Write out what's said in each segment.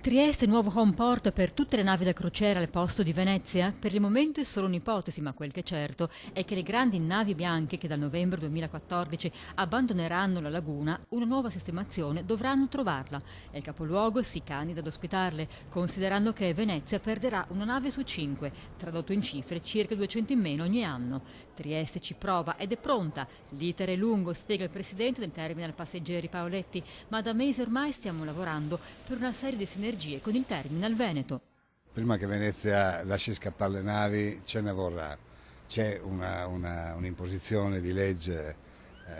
Trieste nuovo home port per tutte le navi da crociera al posto di Venezia? Per il momento è solo un'ipotesi, ma quel che è certo è che le grandi navi bianche che dal novembre 2014 abbandoneranno la laguna, una nuova sistemazione dovranno trovarla e il capoluogo si candida ad ospitarle, considerando che Venezia perderà una nave su 5, tradotto in cifre circa 200 in meno ogni anno. Trieste ci prova ed è pronta. L'iter è lungo, spiega il presidente del terminal passeggeri Paoletti, ma da mesi ormai stiamo lavorando per una serie di sinergie con il terminal veneto. Prima che Venezia lasci scappare le navi ce ne vorrà. C'è un'imposizione di legge,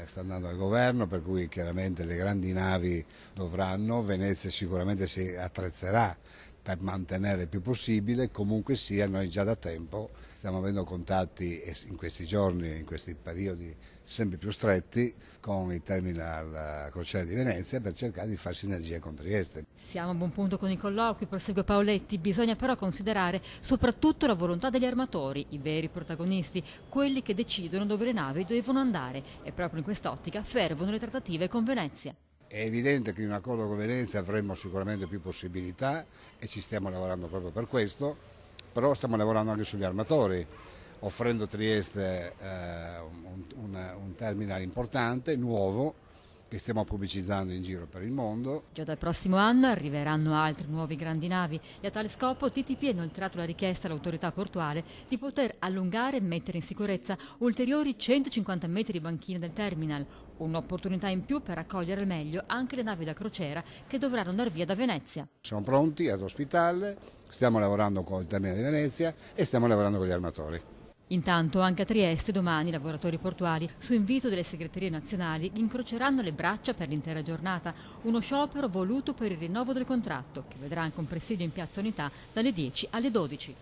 sta andando al governo, per cui chiaramente le grandi navi dovranno, Venezia sicuramente si attrezzerà per mantenere il più possibile. Comunque sia, noi già da tempo stiamo avendo contatti in questi giorni, in questi periodi sempre più stretti con il terminal crociera di Venezia per cercare di fare sinergie con Trieste. Siamo a buon punto con i colloqui, prosegue Paoletti, bisogna però considerare soprattutto la volontà degli armatori, i veri protagonisti, quelli che decidono dove le navi devono andare e proprio in quest'ottica fervono le trattative con Venezia. È evidente che in un accordo con Venezia avremo sicuramente più possibilità e ci stiamo lavorando proprio per questo, però stiamo lavorando anche sugli armatori, offrendo a Trieste un terminal importante, nuovo, che stiamo pubblicizzando in giro per il mondo. Già dal prossimo anno arriveranno altre nuove grandi navi e a tale scopo TTP ha inoltrato la richiesta all'autorità portuale di poter allungare e mettere in sicurezza ulteriori 150 metri di banchine del terminal, un'opportunità in più per accogliere al meglio anche le navi da crociera che dovranno andare via da Venezia. Siamo pronti ad ospitarle, stiamo lavorando con il terminal di Venezia e stiamo lavorando con gli armatori. Intanto anche a Trieste domani i lavoratori portuali, su invito delle segreterie nazionali, incroceranno le braccia per l'intera giornata, uno sciopero voluto per il rinnovo del contratto, che vedrà anche un presidio in Piazza Unità dalle 10 alle 12.